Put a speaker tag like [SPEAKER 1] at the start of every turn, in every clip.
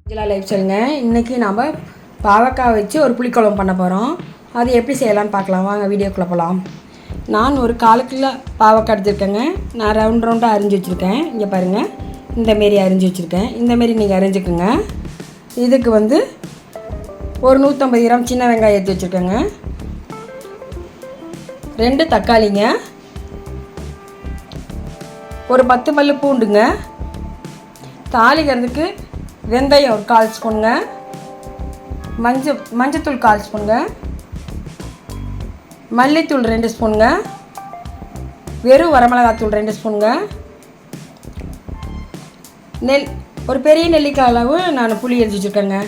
[SPEAKER 1] Life சொல்லுங்க. இன்றைக்கி நம்ம பாவக்காய் வச்சு ஒரு புளிக்குழம்பு பண்ண போகிறோம். அது எப்படி செய்யலான்னு பார்க்கலாம். வாங்க வீடியோக்குள்ளே போகலாம். நான் ஒரு 1/4 கிலோ பாவக்காய் எடுத்துருக்கேங்க. நான் ரவுண்டாக அரிஞ்சு வச்சுருக்கேன். இங்கே பாருங்கள், இந்தமாரி அரிஞ்சு வச்சுருக்கேன். இந்தமாரி நீங்கள் அரிஞ்சுக்குங்க. இதுக்கு ஒரு 150 கிராம் சின்ன வெங்காயம் எடுத்து வச்சுருக்கேங்க. 2 தக்காளிங்க, ஒரு 10 பல்லு பூண்டுங்க, தாளிக்கிறதுக்கு வெந்தயம் ஒரு 1/4 ஸ்பூனுங்க, மஞ்சத்தூள் 1/4 ஸ்பூனுங்க, மல்லித்தூள் 2 ஸ்பூனுங்க, வெறும் வரமிளகாத்தூள் 2 ஸ்பூனுங்க, ஒரு பெரிய நெல்லிக்காய் அளவு நான் புளி எடுத்து வச்சுருக்கேங்க.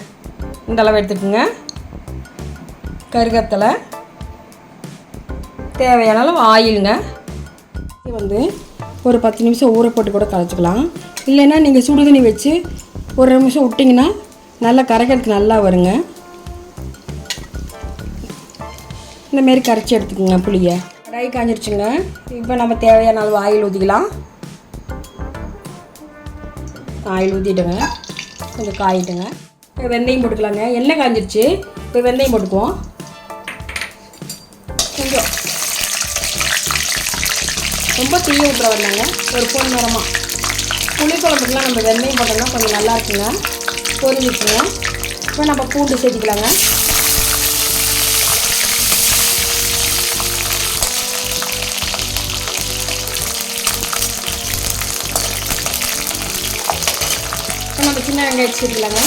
[SPEAKER 1] இந்த அளவு எடுத்துக்கோங்க. கருவேப்பிலை, தேவையான அளவு ஆயிலுங்க. இது ஒரு 10 நிமிஷம் ஊற போட்டு கூட கரைச்சிக்கலாம். இல்லைன்னா நீங்கள் சுடு தண்ணி வச்சு ஒரு நிமிஷம் விட்டிங்கன்னா நல்லா கரைக்கிறதுக்கு நல்லா வருங்க. இந்தமாரி கரைச்சி எடுத்துக்கோங்க புளியை. கடாய் காஞ்சிருச்சுங்க. இப்போ நம்ம தேவையான அளவு ஆயில் ஊற்றிக்கலாம். ஆயில் ஊற்றிட்டுங்க, கொஞ்சம் காயிட்டுங்க. இப்போ வெந்தயம் போட்டுக்கலாங்க. எண்ணெய் காஞ்சிருச்சு. இப்போ வெந்தயம் போட்டுக்குவோம். கொஞ்சம் ரொம்ப தீய விட்டுற வந்தாங்க. ஒரு பொன் நேரமாக புளிக்குழம்புக்குலாம் நம்ம வெந்தயம் போட்டோம்னா கொஞ்சம் நல்லா இருக்குங்க. பொரிஞ்சிச்சுங்க. இப்போ நம்ம பூண்டு சேர்த்துக்கலாங்க. இப்போ நம்ம சின்ன வெங்காயம் சேர்த்துக்கலாங்க.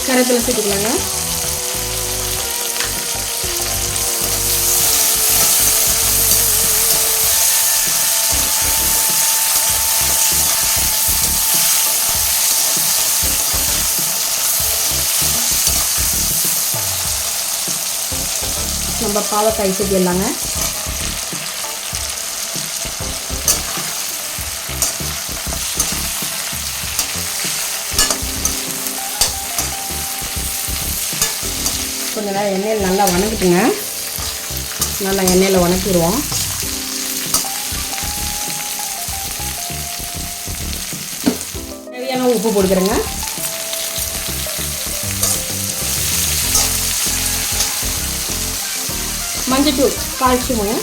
[SPEAKER 1] கருவேப்பிலை சேர்த்துக்கலாங்க. நம்ம பாவக்காய் சேர்த்திடலாங்க. கொஞ்சம் நேரம் எண்ணெயில் நல்லா வணக்கிட்டுங்க. நல்லா எண்ணெயில் வணக்கிடுவோம். தேவையான உப்பு போட்டுக்கிறேங்க. மஞ்சத்தூள் 1/4 ஸ்பூனுங்க,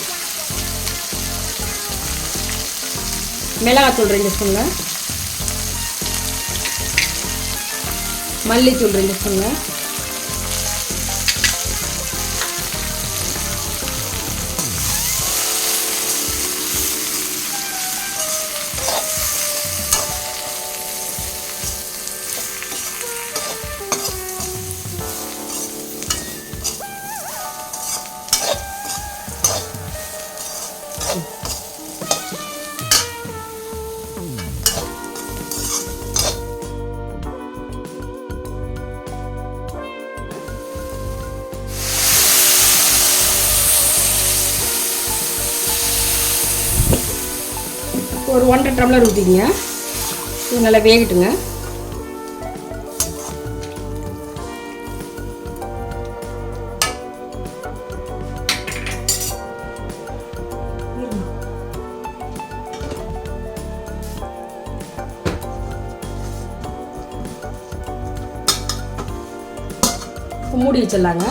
[SPEAKER 1] மிளகாத்தூள் 2 ஸ்பூனுங்க, மல்லித்தூள் 2 ஸ்பூனுங்க, ஒரு 1.5 டம்ளர் ஊற்றிங்க. இது நல்லா வேகட்டுங்க. மூடி வச்சிடலாங்க.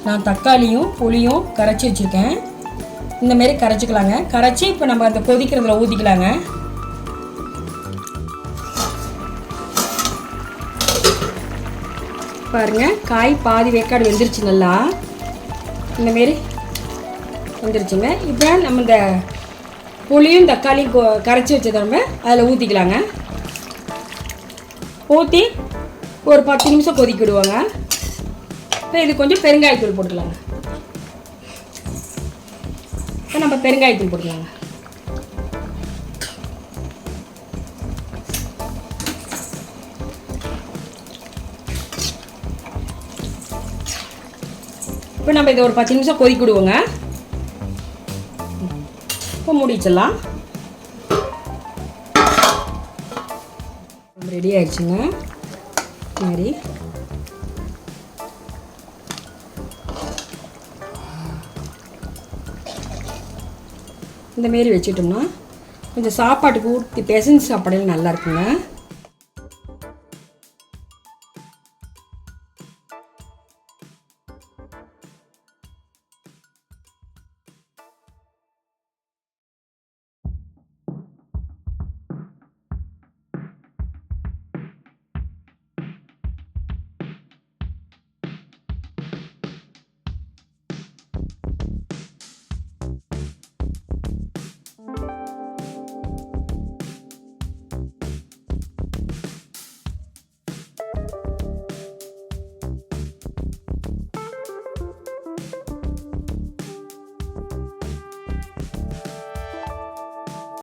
[SPEAKER 1] நான் தக்காளியும் புளியும் கரைச்சி வச்சுருக்கேன். இந்தமாரி கரைச்சிக்கலாங்க. கரைச்சி இப்போ நம்ம அந்த கொதிக்கிறதுல ஊற்றிக்கலாங்க. பாருங்கள், காய் பாதி வேக்காடு வெந்துருச்சு. நல்லா இந்தமாரி வெந்துருச்சுங்க. இப்போ நம்ம இந்த புளியும் தக்காளியும் கரைச்சி வச்சதை நம்ம அதில் ஊற்றிக்கலாங்க. ஊற்றி ஒரு 10 நிமிஷம் கொதிக்க விடுவாங்க. இப்போ இது கொஞ்சம் பெருங்காயத்தூள் போட்டுக்கலாங்க. இப்போ நம்ம பெருங்காயத்தூள் போட்டுக்கலாங்க. இப்போ நம்ம இதை ஒரு 10 நிமிஷம் கொதிக்க விடுவோங்க. இப்போ முடிச்சிடலாம். ரெடி ஆயிடுச்சுங்க. மாதிரி இந்தமாரி வச்சுட்டோம்னா கொஞ்சம் சாப்பாட்டுக்கு ஊற்றி பிசைஞ்சு சாப்பாடையில் நல்லா இருக்குங்க.